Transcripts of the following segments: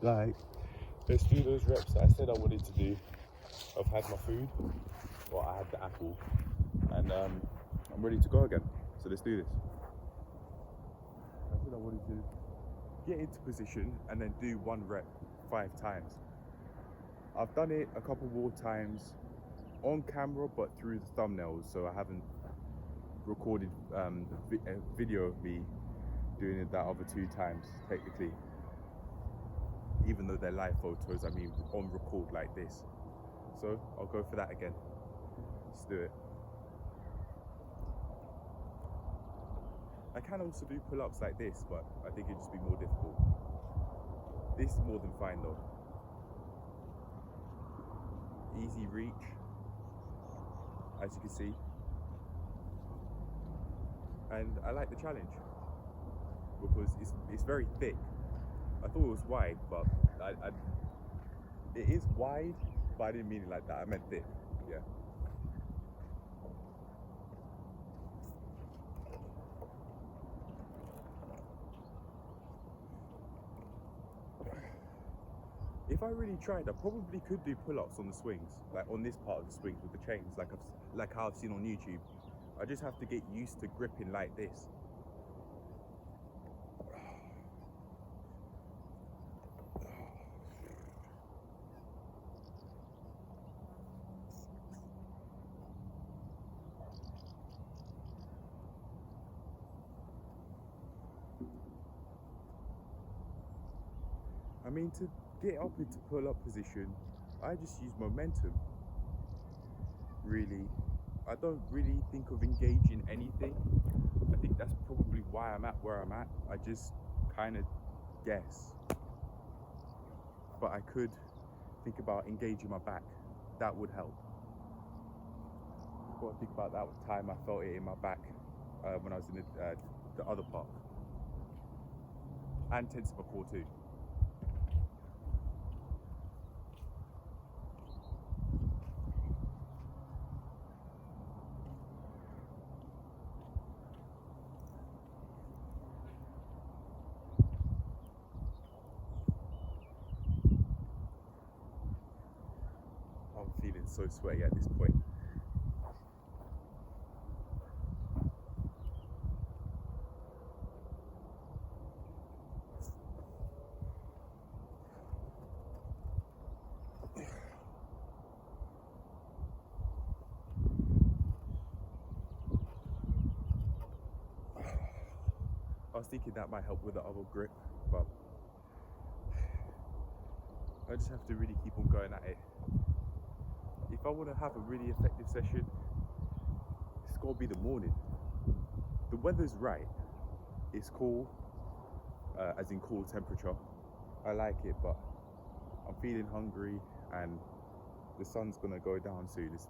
Like, let's do those reps that I said I wanted to do. I've had my food, or I had the apple, and I'm ready to go again. So let's do this. I said I wanted to get into position and then do 1 rep 5 times. I've done it a couple more times on camera, but through the thumbnails, so I haven't recorded a video of me doing it that other 2 times, technically. Even though they're live photos, I mean on record like this. So I'll go for that again. Let's do it. I can also do pull-ups like this, but I think it'd just be more difficult. This is more than fine though. Easy reach, as you can see. And I like the challenge because it's very thick. I thought it was wide, but it is wide, but I didn't mean it like that. I meant thick, yeah. If I really tried, I probably could do pull-ups on the swings, like on this part of the swings with the chains, like how I've seen on YouTube. I just have to get used to gripping like this. I mean, to get up into pull-up position, I just use momentum, really. I don't really think of engaging anything. I think that's probably why I'm at where I'm at. I just kind of guess. But I could think about engaging my back. That would help. I've got to think about that time I felt it in my back when I was in the other part. And tense my core too. I'm feeling so sweaty at this point. I was thinking that might help with the other grip, but I just have to really keep on going at it. If I want to have a really effective session, it's got to be the morning. The weather's right. It's cool, as in cool temperature. I like it, but I'm feeling hungry and the sun's gonna go down soon. It's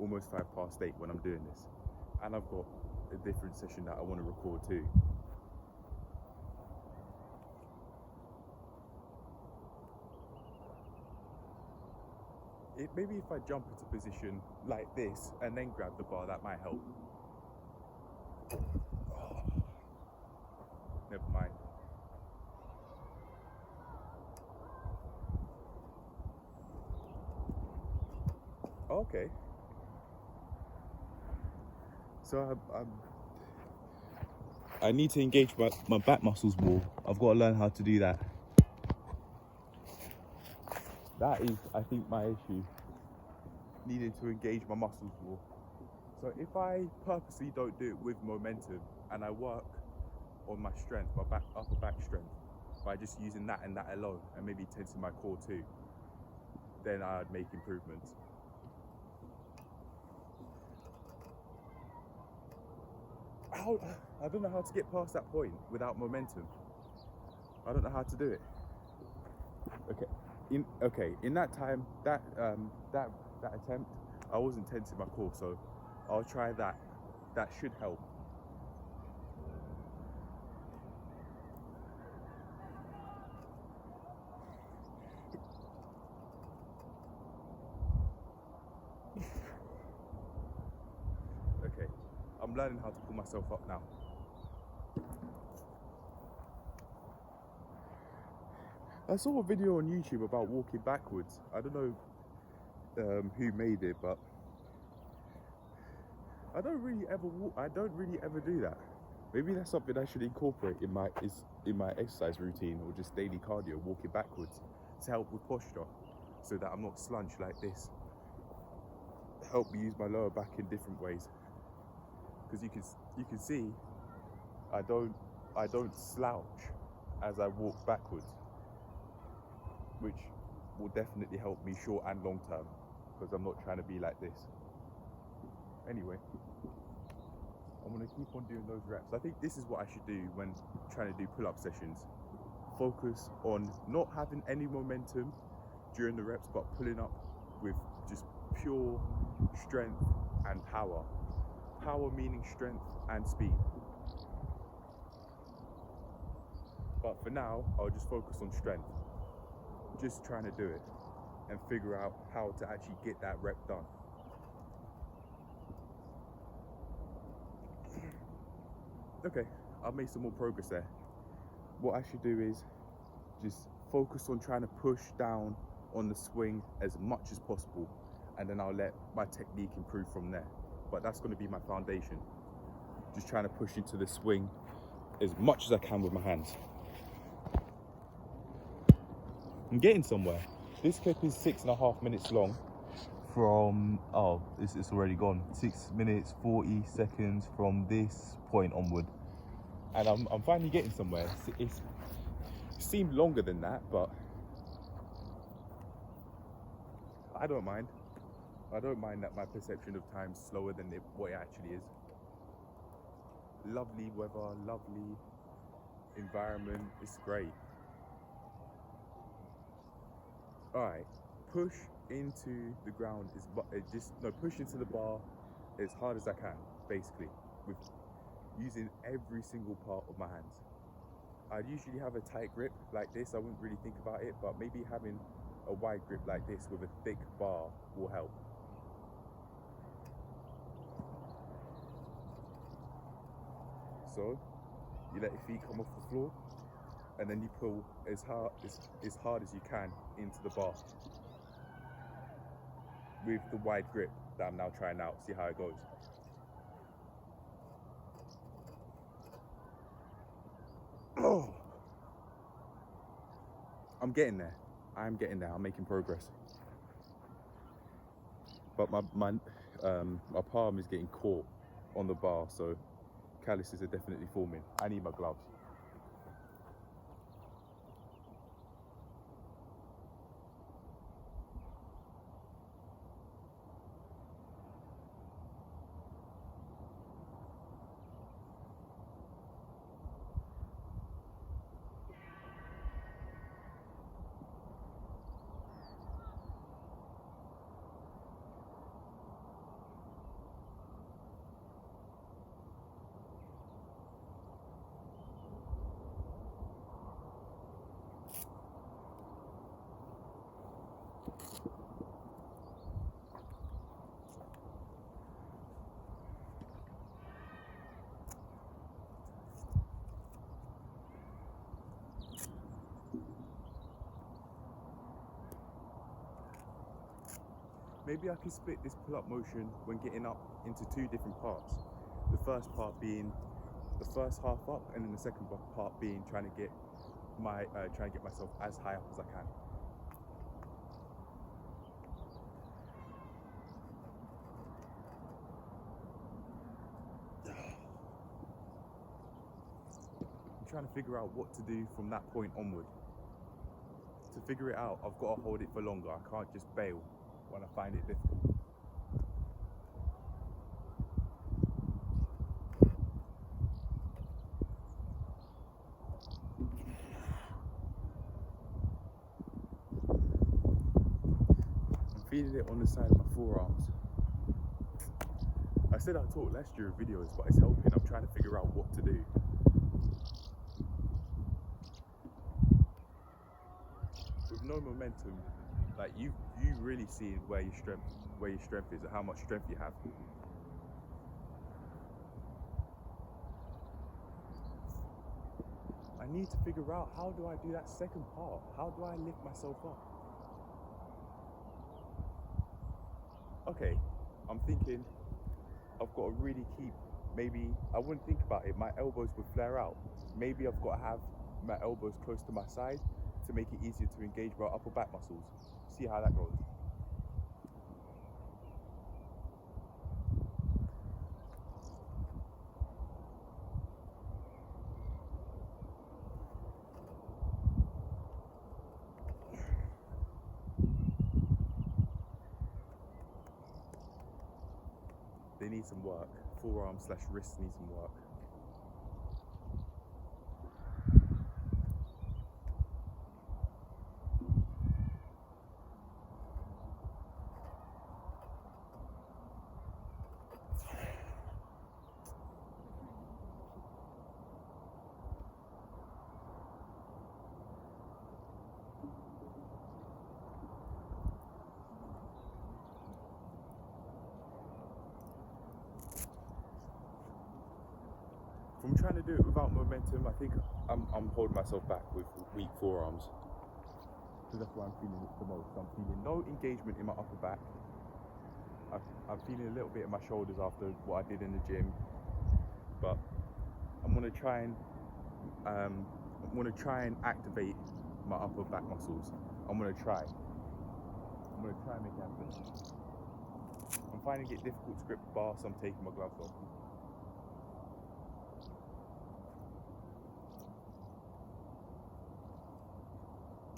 almost 8:05 when I'm doing this. And I've got a different session that I want to record too. Maybe if I jump into position like this and then grab the bar, that might help. Oh, never mind. Okay. So I need to engage my back muscles more. I've got to learn how to do that. That is, I think, my issue. Needing to engage my muscles more. So if I purposely don't do it with momentum and I work on my strength, my upper back strength, by just using that and that alone, and maybe tensing my core too, then I'd make improvements. I don't know how to get past that point without momentum. I don't know how to do it. Okay. In that time, that attempt, I wasn't tensing my core, so I'll try that. That should help. Okay, I'm learning how to pull myself up now. I saw a video on YouTube about walking backwards. I don't know who made it, but I don't really ever do that. Maybe that's something I should incorporate in my exercise routine, or just daily cardio, walking backwards, to help with posture, so that I'm not slunched like this. Help me use my lower back in different ways. Because you can see I don't slouch as I walk backwards, which will definitely help me short and long term, because I'm not trying to be like this. Anyway, I'm going to keep on doing those reps. I think this is what I should do when trying to do pull-up sessions. Focus on not having any momentum during the reps, but pulling up with just pure strength and power. Power meaning strength and speed. But for now, I'll just focus on strength. Just trying to do it and figure out how to actually get that rep done. Okay, I've made some more progress there. What I should do is just focus on trying to push down on the swing as much as possible, and then I'll let my technique improve from there. But that's going to be my foundation. Just trying to push into the swing as much as I can with my hands. I'm getting somewhere. This clip is 6.5 minutes long from, it's already gone. 6 minutes, 40 seconds from this point onward. And I'm finally getting somewhere. It seemed longer than that, but I don't mind. I don't mind that my perception of time's slower than what it actually is. Lovely weather, lovely environment, it's great. Alright, push into the ground, push into the bar as hard as I can, basically, with using every single part of my hands. I'd usually have a tight grip like this, I wouldn't really think about it, but maybe having a wide grip like this with a thick bar will help. So, you let your feet come off the floor, and then you pull as hard as you can into the bar with the wide grip that I'm now trying out. See how it goes. Oh, I'm getting there. I'm getting there. I'm making progress. But my palm is getting caught on the bar, so calluses are definitely forming. I need my gloves. Maybe I can split this pull-up motion when getting up into 2 different parts. The first part being the first half up, and then the second part being trying to get myself as high up as I can. I'm trying to figure out what to do from that point onward. To figure it out, I've got to hold it for longer. I can't just bail when I find it difficult. I'm feeling it on the side of my forearms. I said I'd talk less during videos, but it's helping. I'm trying to figure out what to do. With no momentum, like you really see where your strength is, and how much strength you have. I need to figure out, how do I do that second part? How do I lift myself up? Okay, I'm thinking I've got to really keep, maybe, I wouldn't think about it, my elbows would flare out. Maybe I've got to have my elbows close to my side to make it easier to engage my upper back muscles. See how that goes. They need some work. Forearm/wrists need some work. From trying to do it without momentum, I think I'm holding myself back with weak forearms. Because that's why I'm feeling it the most. I'm feeling no engagement in my upper back. I'm feeling a little bit in my shoulders after what I did in the gym. But I'm gonna try and activate my upper back muscles. I'm gonna try and make it happen. I'm finding it difficult to grip the bar, so I'm taking my gloves off.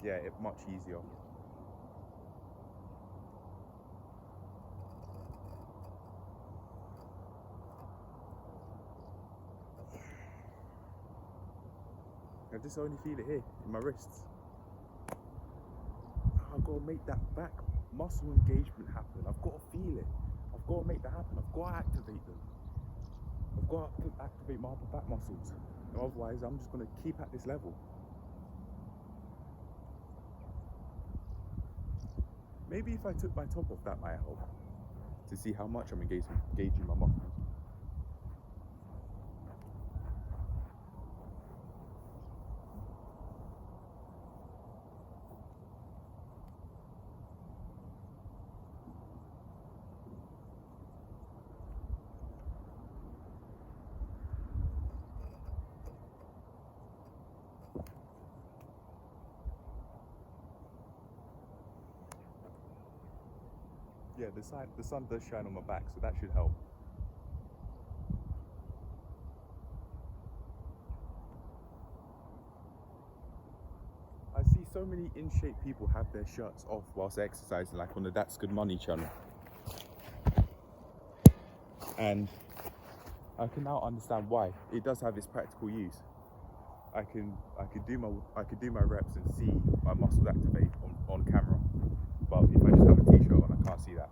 Yeah, it's much easier. I just only feel it here in my wrists. I've got to make that back muscle engagement happen. I've got to feel it. I've got to make that happen. I've got to activate them. I've got to activate my upper back muscles. Otherwise, I'm just going to keep at this level. Maybe if I took my top off, that might help to see how much I'm engaging my muscles. Yeah, the sun does shine on my back, so that should help. I see so many in-shape people have their shirts off whilst they're exercising, like on the That's Good Money channel. And I can now understand why. It does have its practical use. I could do my reps and see my muscles activate on camera. But if I just have a t-shirt on, I can't see that.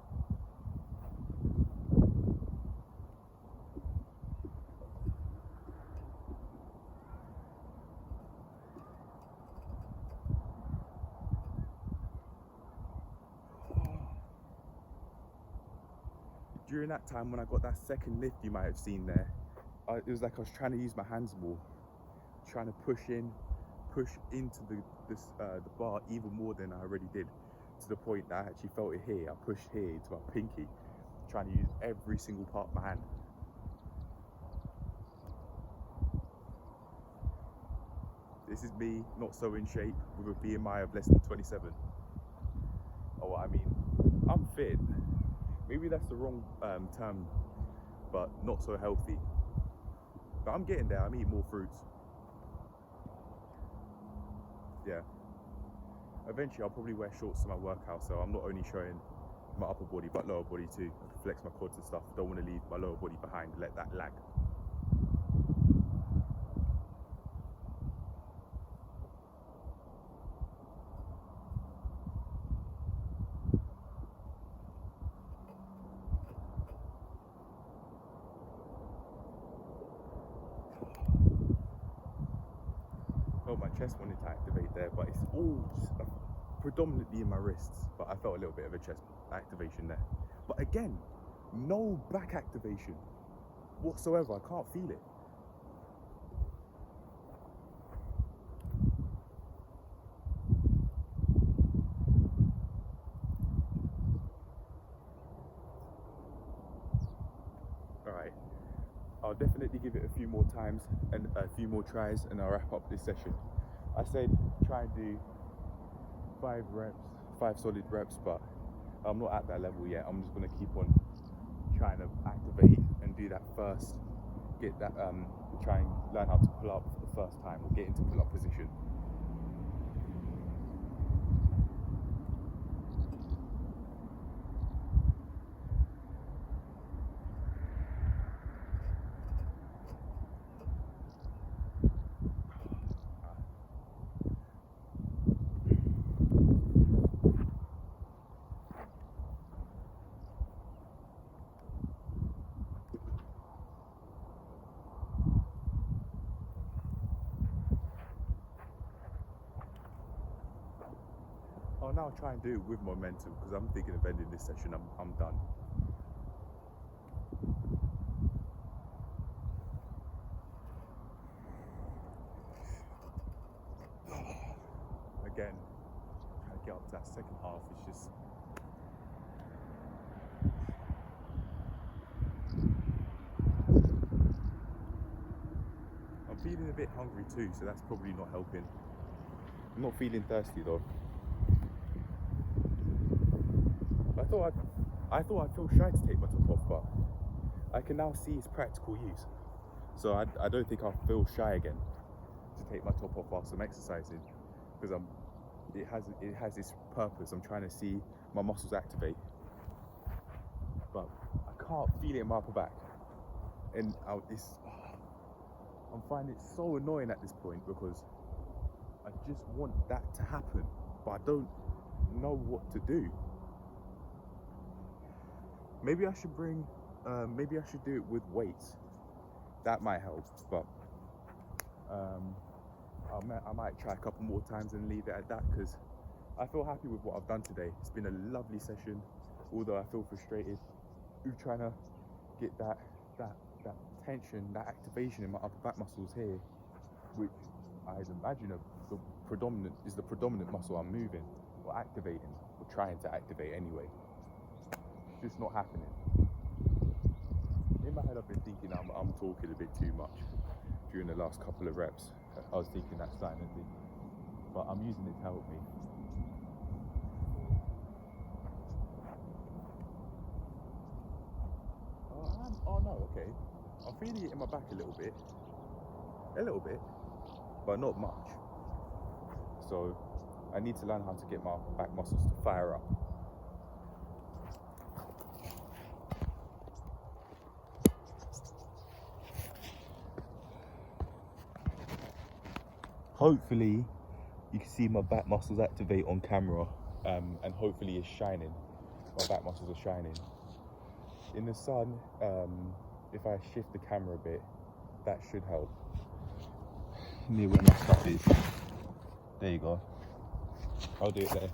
During that time when I got that second lift you might have seen there, it was like I was trying to use my hands more, trying to push into the bar even more than I already did, to the point that I actually felt it here. I pushed here to my pinky, trying to use every single part of my hand. This is me, not so in shape, with a BMI of less than 27. Oh, I mean, I'm fit. Maybe that's the wrong term, but not so healthy. But I'm getting there. I'm eating more fruits. Yeah. Eventually, I'll probably wear shorts to my workout, so I'm not only showing my upper body, but lower body too. I can flex my quads and stuff. Don't want to leave my lower body behind and let that lag. My chest wanted to activate there, but it's all just predominantly in my wrists, but I felt a little bit of a chest activation there. But again, no back activation whatsoever. I can't feel it. I'll definitely give it a few more times and a few more tries, and I'll wrap up this session. I said try and do 5 solid reps, but I'm not at that level yet. I'm just going to keep on trying to activate and do that first. Get that, try and learn how to pull up for the first time, or get into pull up position. I'll now try and do it with momentum, because I'm thinking of ending this session. I'm done. Again, trying to get up to that second half is just. I'm feeling a bit hungry too, so that's probably not helping. I'm not feeling thirsty though. I thought I'd feel shy to take my top off, but I can now see its practical use. So I don't think I'll feel shy again to take my top off whilst I'm exercising, because it has this purpose. I'm trying to see my muscles activate, but I can't feel it in my upper back, and I'm finding it so annoying at this point, because I just want that to happen, but I don't know what to do. Maybe I should maybe I should do it with weights. That might help, but I might try a couple more times and leave it at that, because I feel happy with what I've done today. It's been a lovely session, although I feel frustrated with trying to get that tension, that activation in my upper back muscles here, which I imagine is the predominant muscle I'm moving or activating, or trying to activate anyway. It's just not happening. In my head, I've been thinking I'm talking a bit too much during the last couple of reps. I was thinking that silently, but I'm using it to help me. Oh no, okay. I'm feeling it in my back a little bit, but not much. So I need to learn how to get my back muscles to fire up. Hopefully you can see my back muscles activate on camera, and hopefully it's shining. My back muscles are shining. In the sun, if I shift the camera a bit, that should help. Near where my stuff is. There you go. I'll do it there.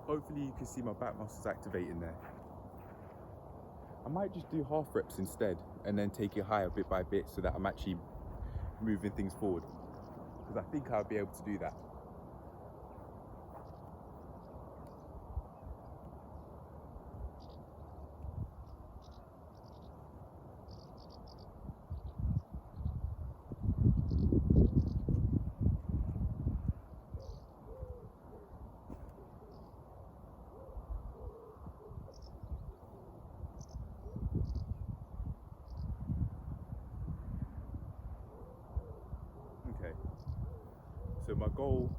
Hopefully you can see my back muscles activating there. I might just do half reps instead, and then take it higher bit by bit, so that I'm actually moving things forward, because I think I'll be able to do that. Okay, so my goal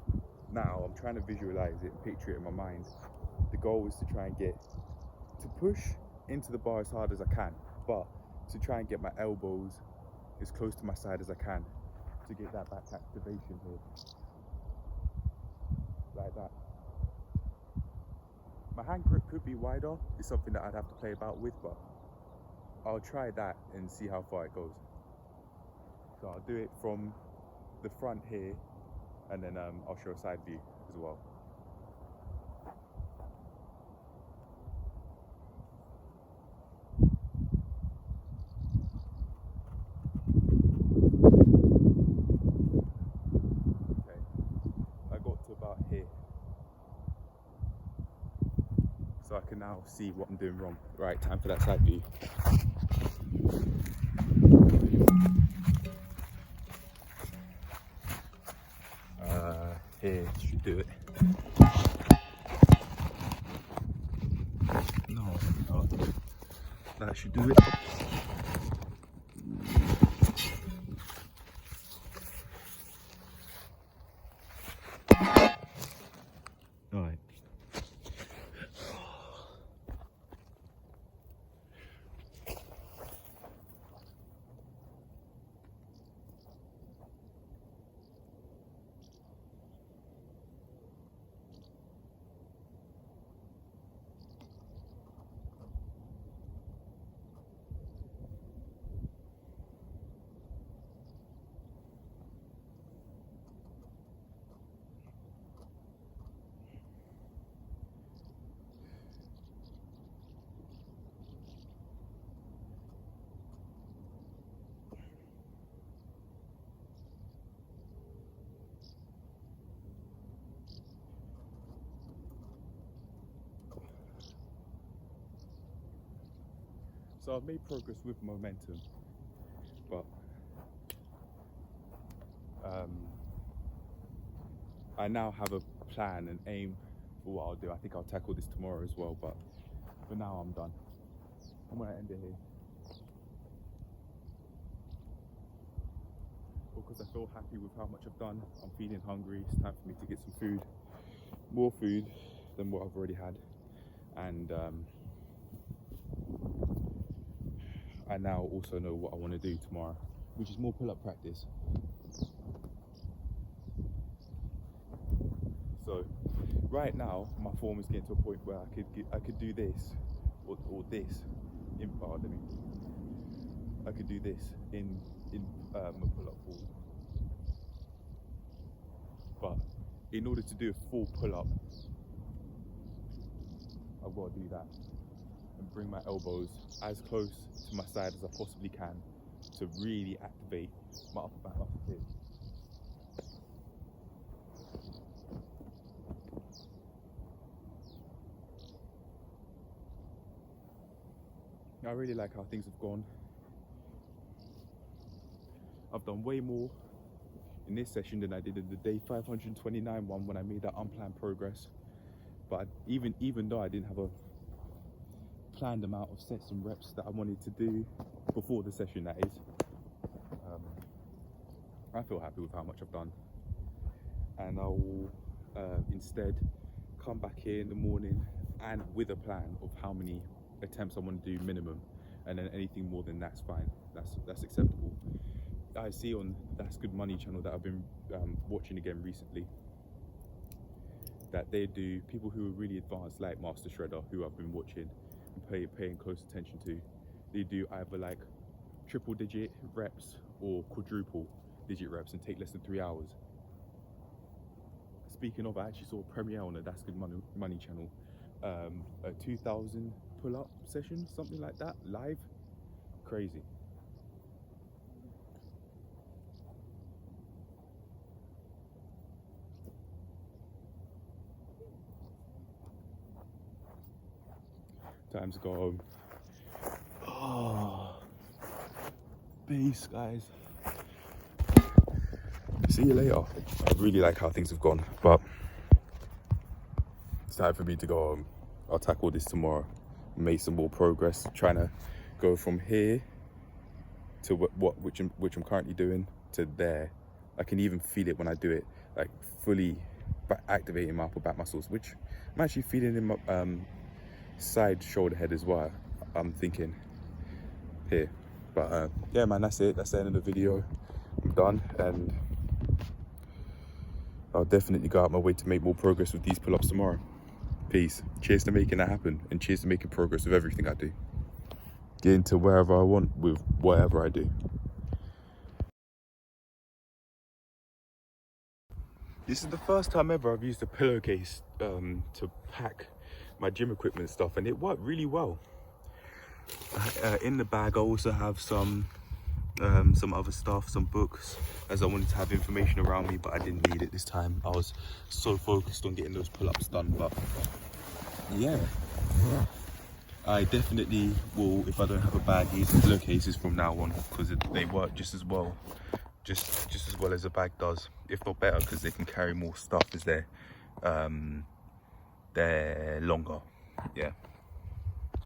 now, I'm trying to visualize it, picture it in my mind. The goal is to try and get to push into the bar as hard as I can, but to try and get my elbows as close to my side as I can to get that back activation here, like that. My hand grip could be wider, it's something that I'd have to play about with, but I'll try that and see how far it goes. So I'll do it from the front here, and then I'll show a side view as well. Okay, I got to about here. So I can now see what I'm doing wrong. Right, time for that side view. Here should do it. No, that should do it. All right. So I've made progress with momentum, but I now have a plan and aim for what I'll do. I think I'll tackle this tomorrow as well, but for now I'm done. I'm gonna end it here. Because I feel happy with how much I've done. I'm feeling hungry, it's time for me to get some food. More food than what I've already had. And I now also know what I want to do tomorrow, which is more pull-up practice. So right now my form is getting to a point where I could do this or this in I could do this in a pull-up form. But in order to do a full pull-up, I've got to do that and bring my elbows as close to my side as I possibly can to really activate my upper back muscles here. I really like how things have gone. I've done way more in this session than I did in the day 529 one when I made that unplanned progress. But even though I didn't have a planned amount of sets and reps that I wanted to do before the session, that is, I feel happy with how much I've done. And I will instead come back here in the morning and with a plan of how many attempts I want to do minimum, and then anything more than that's fine, that's acceptable. I see on That's Good Money channel that I've been watching again recently, that they do, people who are really advanced like Master Shredder, who I've been watching and paying close attention to, they do either like triple digit reps or quadruple digit reps and take less than 3 hours. Speaking of, I actually saw a premiere on the That's Good Money channel, a 2,000 pull-up session, something like that, live. Crazy. Time to go home. Oh, peace, guys. See you later. I really like how things have gone, but it's time for me to go home. I'll tackle this tomorrow. Make some more progress, trying to go from here to which I'm currently doing to there. I can even feel it when I do it, like fully activating my upper back muscles, which I'm actually feeling in my side shoulder head as well. I'm thinking here. But yeah, man, that's it. That's the end of the video. I'm done, and I'll definitely go out my way to make more progress with these pull-ups tomorrow. Peace. Cheers to making that happen, and cheers to making progress with everything I do. Get into wherever I want with whatever I do. This is the first time ever I've used a pillowcase to pack my gym equipment stuff, and it worked really well. In the bag I also have some other stuff, some books, as I wanted to have information around me, but I didn't need it this time. I was so focused on getting those pull-ups done. But yeah, I definitely will, if I don't have a bag, use pillowcases from now on, because they work just as well as a bag does, if not better, because they can carry more stuff as they're longer. Yeah.